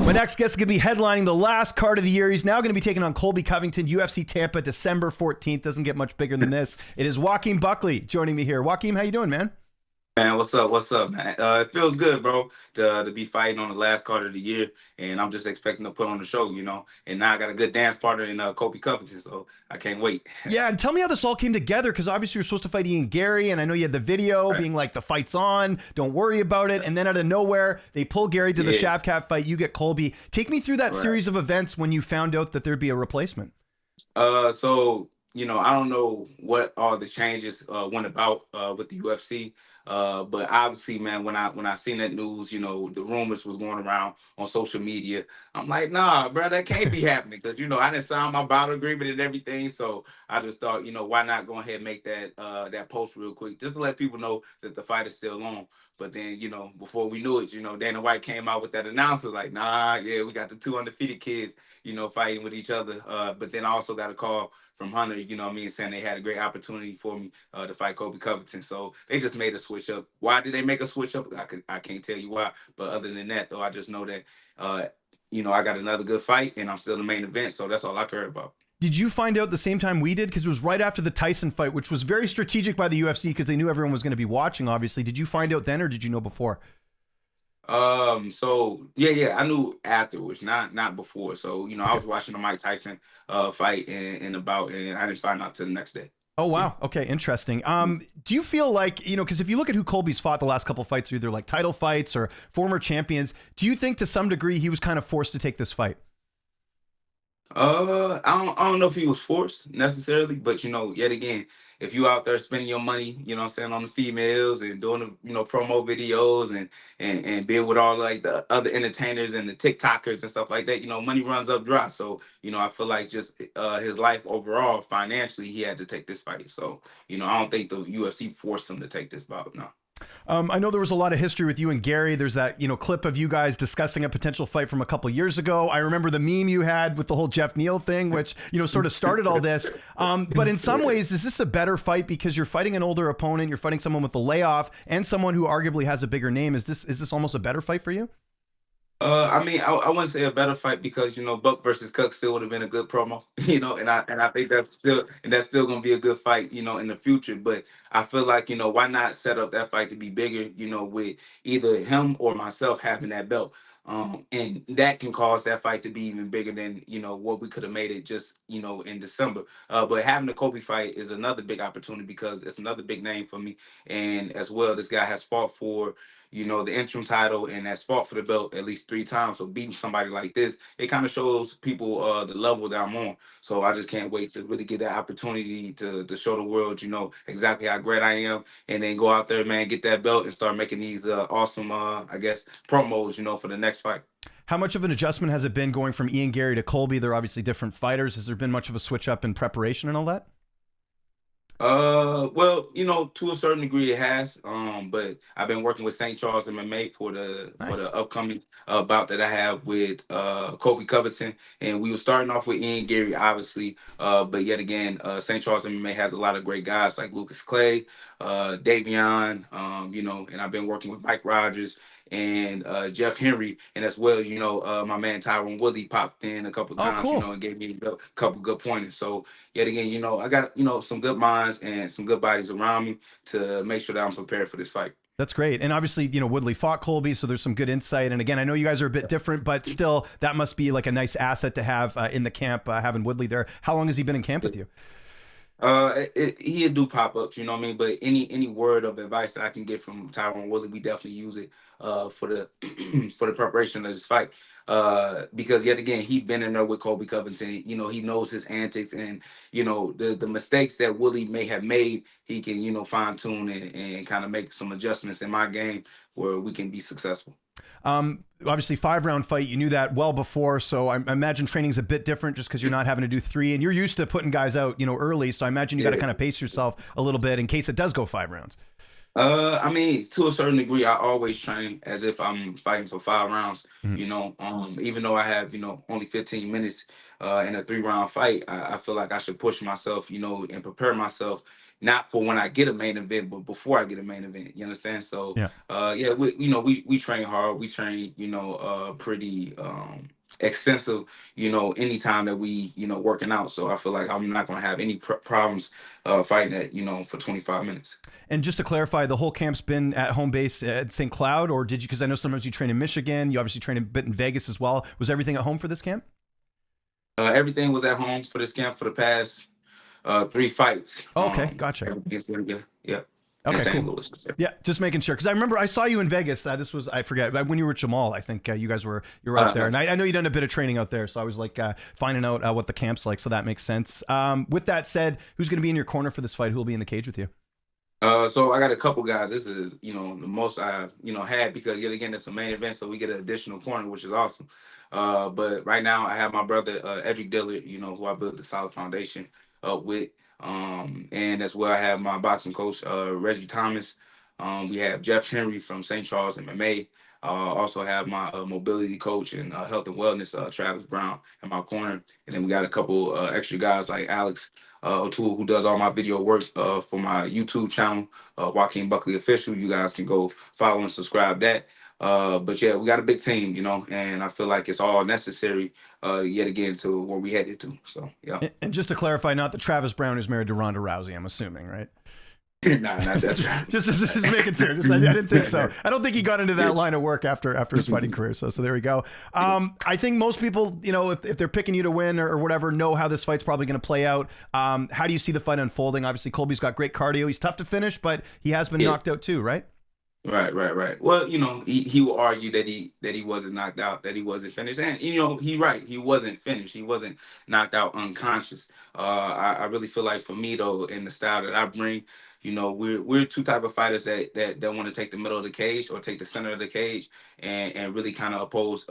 My next guest is going to be headlining the last card of the year. He's now going to be taking on Colby Covington, UFC Tampa, December 14th. Doesn't get much bigger than this. It is Joaquin Buckley joining me here. Joaquin, how you doing, man? Man, what's up? What's up, man? It feels good, bro, to be fighting on the last card of the year, and I'm just expecting to put on the show, And now I got a good dance partner in Colby Covington, so I can't wait. Yeah, and tell me how this all came together, because obviously you're supposed to fight Garry, and I know you had the video Right. being like, the fight's on, don't worry about it, and then out of nowhere, they pull Garry to the Yeah. Shavkat fight, you get Colby. Take me through that Right. series of events when you found out that there'd be a replacement. So I don't know what all the changes went about with the UFC. But obviously, man, when I seen that news, the rumors was going around on social media. I'm like, nah, bro, that can't be happening because I didn't sign my battle agreement and everything. So I just thought, why not go ahead and make that post real quick just to let people know that the fight is still on. But then, before we knew it, Dana White came out with that announcement like, nah, yeah, we got the two undefeated kids, fighting with each other. But then I also got a call from Hunter, saying they had a great opportunity for me to fight Colby Covington. So they just made a switch up. Why did they make a switch up? I can't tell you why. But other than that, though, I just know that, I got another good fight and I'm still the main event. So that's all I care about. Did you find out the same time we did? Because it was right after the Tyson fight, which was very strategic by the UFC because they knew everyone was going to be watching, obviously. Did you find out then or did you know before? So yeah, I knew afterwards, not before. So, I was watching the Mike Tyson fight and about, and I didn't find out till the next day. Oh, wow. Okay, interesting. Do you feel like, because if you look at who Colby's fought the last couple of fights, either like title fights or former champions, do you think to some degree he was kind of forced to take this fight? I don't know if he was forced necessarily, but yet again, if you out there spending your money, what I'm saying, on the females and doing the, promo videos and being with all like the other entertainers and the TikTokers and stuff like that, money runs up dry. So, I feel like just his life overall financially, he had to take this fight. So, I don't think the UFC forced him to take this bout. No. I know there was a lot of history with you and Garry. There's that, clip of you guys discussing a potential fight from a couple years ago. I remember the meme you had with the whole Jeff Neal thing, which, sort of started all this. But in some ways, is this a better fight because you're fighting an older opponent, you're fighting someone with a layoff and someone who arguably has a bigger name? Is this almost a better fight for you? I mean, I wouldn't say a better fight because Buck versus Cook still would have been a good promo, and I think that's still gonna be a good fight, in the future. But I feel like why not set up that fight to be bigger, with either him or myself having that belt, and that can cause that fight to be even bigger than what we could have made it just in December. But having the Kobe fight is another big opportunity because it's another big name for me, and as well, this guy has fought for the interim title and has fought for the belt at least 3 times. So beating somebody like this, it kind of shows people the level that I'm on. So I just can't wait to really get that opportunity to show the world, exactly how great I am, and then go out there, man, get that belt and start making these awesome, I guess, promos, for the next fight. How much of an adjustment has it been going from Garry to Colby? They're obviously different fighters. Has there been much of a switch up in preparation and all that? Well, to a certain degree it has. But I've been working with St. Charles MMA for the Nice. upcoming bout that I have with Colby Covington. And we were starting off with Garry, obviously. But yet again, St. Charles MMA has a lot of great guys like Lucas Clay, Davion, and I've been working with Mike Rogers and Jeff Henry, and as well, my man Tyron Woodley popped in a couple Oh, times, cool. and gave me a couple good pointers. So yet again, I got some good minds and some good bodies around me to make sure that I'm prepared for this fight. That's great. And obviously, Woodley fought Colby, so there's some good insight. And again, I know you guys are a bit different, but still, that must be like a nice asset to have in the camp, having Woodley there. How long has he been in camp with you? He'll do pop-ups, you know what I mean? But any word of advice that I can get from Tyron Woodley, we definitely use it for the for the preparation of this fight. Because yet again, he's been in there with Colby Covington. He knows his antics and the mistakes that Woodley may have made, he can, fine-tune and kind of make some adjustments in my game where we can be successful. Obviously 5-round fight, you knew that well before, so I imagine training's a bit different just because you're not having to do 3 and you're used to putting guys out early, so I imagine you got to kind of pace yourself a little bit in case it does go 5 rounds. I mean, to a certain degree, I always train as if I'm fighting for 5 rounds. Even though I have only 15 minutes in a 3-round fight, I feel like I should push myself, and prepare myself, not for when I get a main event, but before I get a main event. You understand? So Yeah. yeah, we train hard. We train, pretty extensive, anytime that we, working out. So I feel like I'm not gonna have any problems fighting that, for 25 minutes. And just to clarify, the whole camp's been at home base at St. Cloud, or did you? Because I know sometimes you train in Michigan. You obviously train a bit in Vegas as well. Was everything at home for this camp? Everything was at home for this camp for the past 3 fights. Oh, okay, gotcha. Against India, yeah, in Okay, St. cool. Louis. Yeah, just making sure because I remember I saw you in Vegas. This was I forget when you were at Jamahal. I think you guys you were out there, and I know you done a bit of training out there. So I was like finding out what the camp's like. So that makes sense. With that said, who's going to be in your corner for this fight? Who will be in the cage with you? So I got a couple guys. This is, the most I, had, because yet again it's a main event, so we get an additional corner, which is awesome. But right now I have my brother Edric Dillard, who I built the solid foundation with. And as well I have my boxing coach Reggie Thomas. We have Jeff Henry from St. Charles MMA. Also have my mobility coach and health and wellness, Travis Brown, in my corner. And then we got a couple extra guys like Alex O'Toole, who does all my video work for my YouTube channel, Joaquin Buckley Official. You guys can go follow and subscribe that. But yeah, we got a big team, and I feel like it's all necessary yet again to where we headed to. So yeah. And just to clarify, not that Travis Brown is married to Ronda Rousey, I'm assuming, right? Nah, not that. just making sure. I didn't think so. I don't think he got into that line of work after his fighting career. So there we go. I think most people, if they're picking you to win or whatever, know how this fight's probably going to play out. How do you see the fight unfolding? Obviously, Colby's got great cardio. He's tough to finish, but he has been knocked out too, right? Right. Well, he will argue that he wasn't knocked out, that he wasn't finished, and he right, he wasn't finished, he wasn't knocked out unconscious. I really feel like for me though, in the style that I bring, we're two type of fighters that want to take the middle of the cage or take the center of the cage and really kind of oppose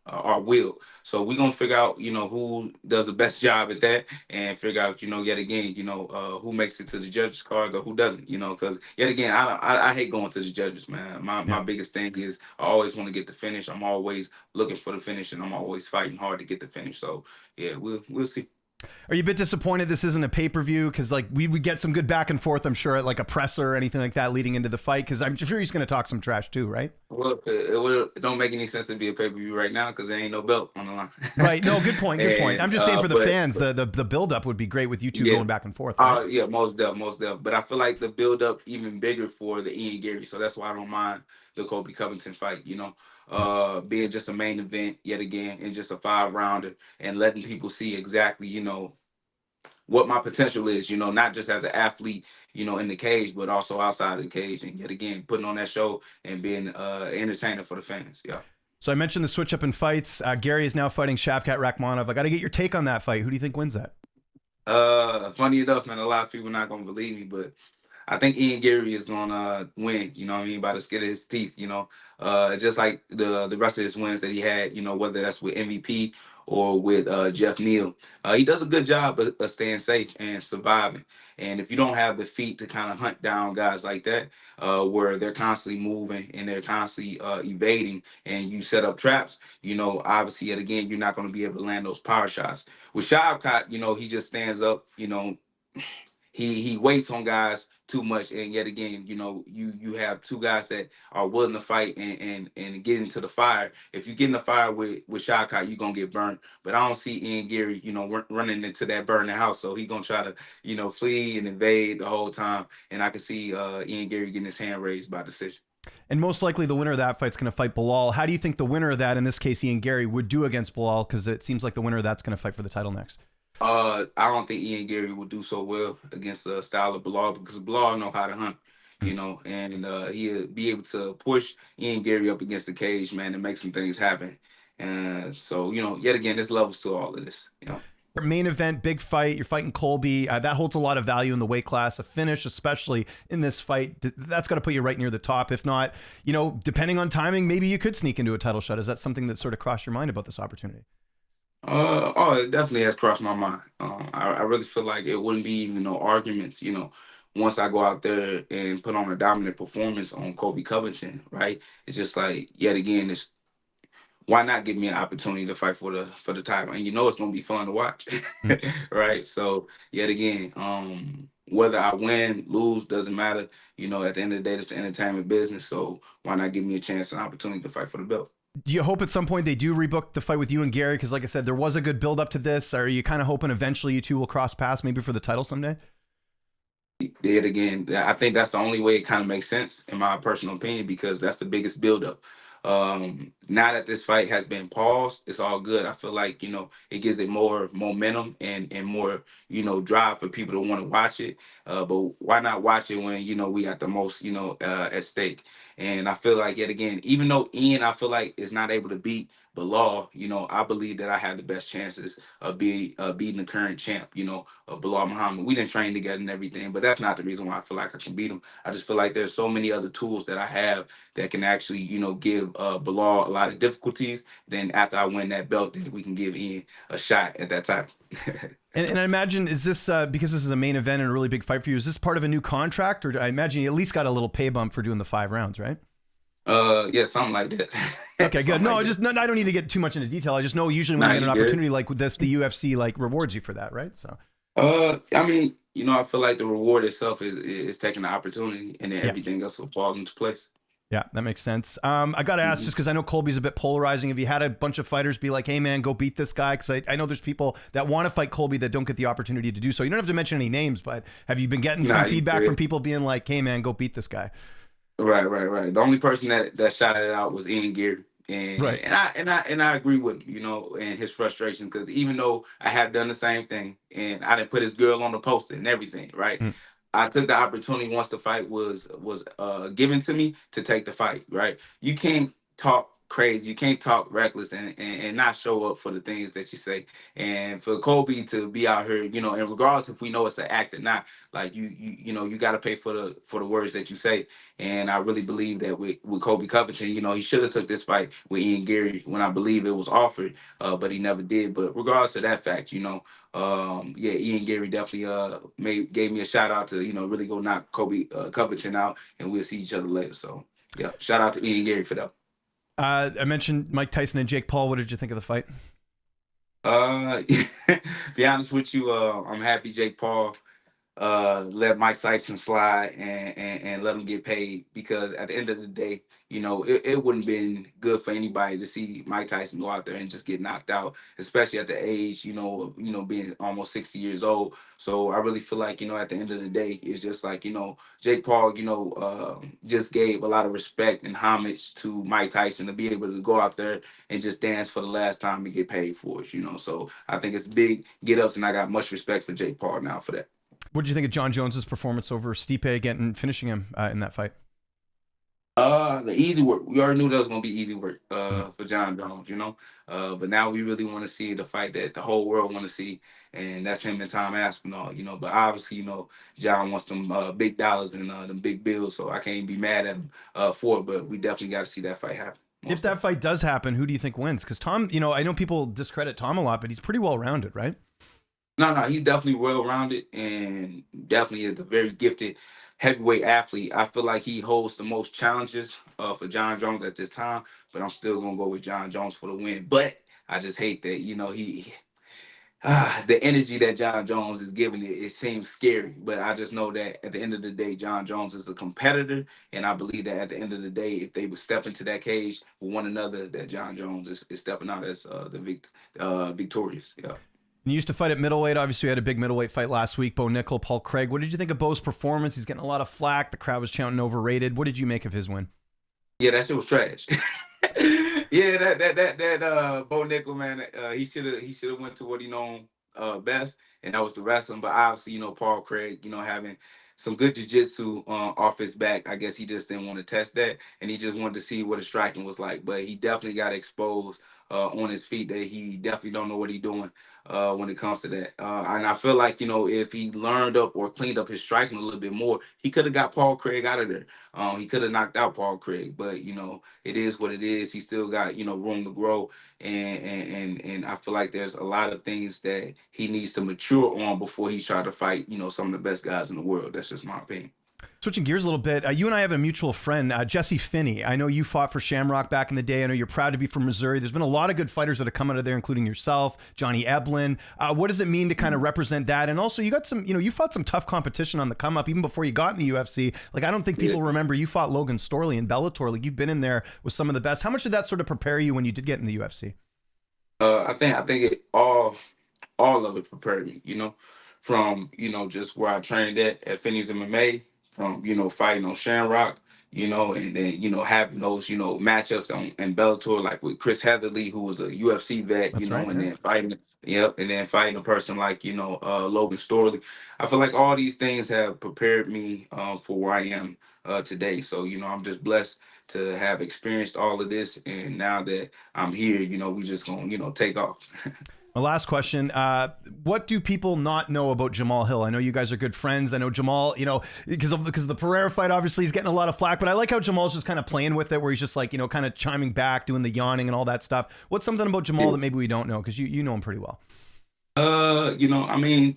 our will. So we're gonna figure out, who does the best job at that, and figure out, yet again, who makes it to the judges card or who doesn't, because yet again, I hate going to the judges, man. My biggest thing is I always want to get the finish. I'm always looking for the finish, and I'm always fighting hard to get the finish. So yeah, we'll see. Are you a bit disappointed this isn't a pay-per-view? Because like we would get some good back and forth, I'm sure, at like a presser or anything like that leading into the fight. Because I'm sure he's going to talk some trash too, right? Well, it don't make any sense to be a pay-per-view right now because there ain't no belt on the line. Right. No, good point. Good point. I'm just saying for the fans, the build-up would be great with you two going back and forth. Right? Yeah, most definitely. But I feel like the build-up even bigger for the Ian Garry. So that's why I don't mind the Colby Covington fight, being just a main event yet again and just a 5-rounder and letting people see exactly, what my potential is, not just as an athlete, in the cage, but also outside of the cage. And yet again, putting on that show and being entertainer for the fans. Yeah. So I mentioned the switch up in fights. Garry is now fighting Shavkat Rakhmonov. I got to get your take on that fight. Who do you think wins that? Funny enough, man, a lot of people not going to believe me, but I think Ian Garry is gonna win, by the skin of his teeth, just like the rest of his wins that he had, whether that's with MVP or with Jeff Neal. He does a good job of staying safe and surviving. And if you don't have the feet to kind of hunt down guys like that, where they're constantly moving and they're constantly evading, and you set up traps, obviously, yet again, you're not going to be able to land those power shots. With Shavkat, he just stands up, he waits on guys too much, and yet again, you have two guys that are willing to fight and get into the fire. If you get in the fire with Shavkat, you're gonna get burned. But I don't see Ian Garry, running into that burning house. So he's gonna try to, flee and invade the whole time. And I can see Ian Garry getting his hand raised by decision. And most likely the winner of that fight's going to fight Belal. How do you think the winner of that, in this case Ian Garry, would do against Belal? Because it seems like the winner of that's going to fight for the title next. I don't think Ian Garry would do so well against the style of Belal, because Belal know how to hunt, and he'll be able to push Ian Garry up against the cage, man, and make some things happen. And so, yet again, there's levels to all of this. Main event, big fight. You're fighting Colby. That holds a lot of value in the weight class. A finish, especially in this fight, that's got to put you right near the top. If not, depending on timing, maybe you could sneak into a title shot. Is that something that sort of crossed your mind about this opportunity? It definitely has crossed my mind. I really feel like it wouldn't be even no arguments, once I go out there and put on a dominant performance on Colby Covington, right? It's just like, yet again, it's why not give me an opportunity to fight for the title? And it's gonna be fun to watch. Right? So yet again, whether I win, lose, doesn't matter. At the end of the day, it's the entertainment business. So why not give me a chance and opportunity to fight for the belt? Do you hope at some point they do rebook the fight with you and Garry? Because like I said, there was a good build up to this. Are you kind of hoping eventually you two will cross paths maybe for the title someday? Did again. I think that's the only way it kind of makes sense, in my personal opinion, because that's the biggest buildup. Now that this fight has been paused, it's all good. I feel like it gives it more momentum and more drive for people to want to watch it. But why not watch it when we got the most at stake? And I feel like yet again, even though Ian, I feel like is not able to beat Belal, I believe that I have the best chances of beating the current champ, Belal Muhammad. We didn't train together and everything, but that's not the reason why I feel like I can beat him. I just feel like there's so many other tools that I have that can actually, give Belal a lot of difficulties. Then after I win that belt, then we can give Ian a shot at that title. And I imagine, is this because this is a main event and a really big fight for you? Is this part of a new contract, or I imagine you at least got a little pay bump for doing the 5 rounds, right? Yeah, something like that. Okay, good. No, I don't need to get too much into detail. I just know usually when you get an opportunity like with this, the UFC like rewards you for that, right? So. I mean, I feel like the reward itself is taking the opportunity, and then everything else will fall into place. Yeah, that makes sense. I got to ask, just because I know Colby's a bit polarizing, have you had a bunch of fighters be like, hey, man, go beat this guy? Because I know there's people that want to fight Colby that don't get the opportunity to do so. You don't have to mention any names, but have you been getting some feedback from people being like, hey, man, go beat this guy? Right. The only person that shouted it out was Ian Garry. And I agree with him, and his frustration, because even though I have done the same thing and I didn't put his girl on the poster and everything, right? I took the opportunity once the fight was given to me to take the fight, right? You can't talk crazy, you can't talk reckless and not show up for the things that you say. And for Colby to be out here, and regardless if we know it's an act or not, like you got to pay for the words that you say. And I really believe that with Colby Covington, he should have took this fight with Ian Garry when I believe it was offered, but he never did. But regardless of that fact, Ian Garry definitely gave me a shout out to really go knock Colby Covington out, and we'll see each other later. So yeah, shout out to Ian Garry for that. I mentioned Mike Tyson and Jake Paul. What did you think of the fight? Be honest with you, I'm happy Jake Paul let Mike Tyson slide and let him get paid, because at the end of the day, it wouldn't been good for anybody to see Mike Tyson go out there and just get knocked out, especially at the age, being almost 60 years old. So I really feel like, at the end of the day, it's just like, Jake Paul, just gave a lot of respect and homage to Mike Tyson to be able to go out there and just dance for the last time and get paid for it, So I think it's big get ups, and I got much respect for Jake Paul now for that. What did you think of Jon Jones's performance over Stipe finishing him in that fight? The easy work. We already knew that was gonna be easy work for Jon Jones, But now we really want to see the fight that the whole world want to see, and that's him and Tom Aspinall, But obviously, Jon wants them big dollars and them big bills, so I can't be mad at him for it. But we definitely got to see that fight happen. If that fight does happen, who do you think wins? Because Tom, I know people discredit Tom a lot, but he's pretty well rounded, right? No, he's definitely well-rounded and definitely is a very gifted heavyweight athlete. I feel like he holds the most challenges for Jon Jones at this time, but I'm still gonna go with Jon Jones for the win. But I just hate that, the energy that Jon Jones is giving it seems scary. But I just know that at the end of the day, Jon Jones is a competitor, and I believe that at the end of the day, if they would step into that cage with one another, that Jon Jones is stepping out as victorious. Yeah. You used to fight at middleweight. Obviously, we had a big middleweight fight last week. Bo Nickal, Paul Craig. What did you think of Bo's performance? He's getting a lot of flack. The crowd was chanting overrated. What did you make of his win? Yeah, that shit was trash. Yeah, that Bo Nickal, man, he should have went to what he known best, and that was the wrestling. But obviously, Paul Craig, having some good jiu-jitsu off his back, I guess he just didn't want to test that, and he just wanted to see what his striking was like. But he definitely got exposed on his feet that he definitely don't know what he's doing when it comes to that. And I feel like, if he learned up or cleaned up his striking a little bit more, he could have got Paul Craig out of there. He could have knocked out Paul Craig, but it is what it is. He still got room to grow, and I feel like there's a lot of things that he needs to mature on before he try to fight some of the best guys in the world. That's just my opinion. Switching gears a little bit, you and I have a mutual friend, Jesse Finney. I know you fought for Shamrock back in the day. I know you're proud to be from Missouri. There's been a lot of good fighters that have come out of there, including yourself, Johnny Eblin. What does it mean to kind of represent that? And also, you got some, you fought some tough competition on the come up even before you got in the UFC. Like, I don't think people remember you fought Logan Storley in Bellator. Like, you've been in there with some of the best. How much did that sort of prepare you when you did get in the UFC? I think all of it prepared me, from, just where I trained at Finney's MMA, from, fighting on Shamrock, and then, having those, matchups in Bellator, like with Chris Heatherly, who was a UFC vet, That's right. and Yeah. then fighting a person like, Logan Storley. I feel like all these things have prepared me for where I am today. So, I'm just blessed to have experienced all of this. And now that I'm here, we just gonna, take off. My last question, what do people not know about Jamahal Hill? I know you guys are good friends. I know Jamahal, because of the Pereira fight, obviously he's getting a lot of flack, but I like how Jamal's just kind of playing with it, where he's just like, kind of chiming back, doing the yawning and all that stuff. What's something about Jamahal that maybe we don't know? Because you know him pretty well. I mean,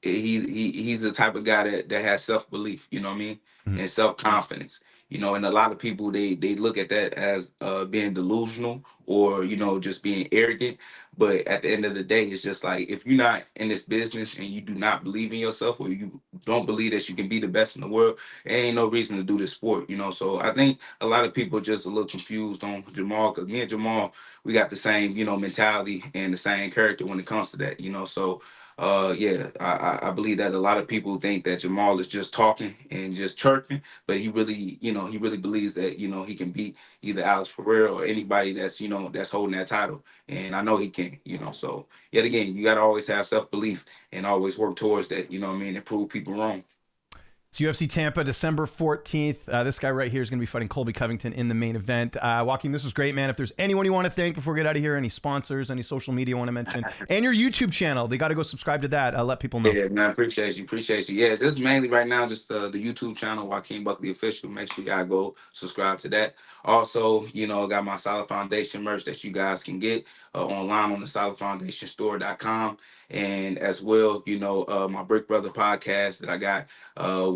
he's the type of guy that has self-belief, you know what I mean, Mhm. and self-confidence, and a lot of people they look at that as being delusional, or just being arrogant. But at the end of the day, it's just like, if you're not in this business and you do not believe in yourself, or you don't believe that you can be the best in the world, there ain't no reason to do this sport, so I think a lot of people just a little confused on Jamahal, because me and Jamahal, we got the same, mentality and the same character when it comes to that, so yeah, I believe that a lot of people think that Jamahal is just talking and just chirping, but he really believes that, he can beat either Alex Pereira or anybody that's, that's holding that title. And I know he can, so yet again, you got to always have self-belief and always work towards that, what I mean, and prove people wrong. It's UFC Tampa, December 14th. This guy right here is going to be fighting Colby Covington in the main event. Joaquin, this was great, man. If there's anyone you want to thank before we get out of here, any sponsors, any social media you want to mention, and your YouTube channel, they got to go subscribe to that. Let people know. Yeah, man, appreciate you. Yeah, just mainly right now, just the YouTube channel, Joaquin Buckley Official. Make sure y'all go subscribe to that. Also, I got my Solid Foundation merch that you guys can get online on the solidfoundationstore.com. And as well, my Brick Brother podcast that I got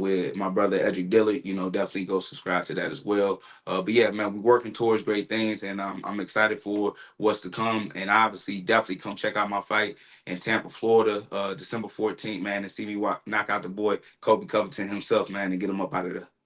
with my brother Edric Dillard, definitely go subscribe to that as well. But yeah, man, we're working towards great things, and I'm excited for what's to come. And obviously, definitely come check out my fight in Tampa, Florida, December 14th, man, and see me knock out the boy Colby Covington himself, man, and get him up out of there.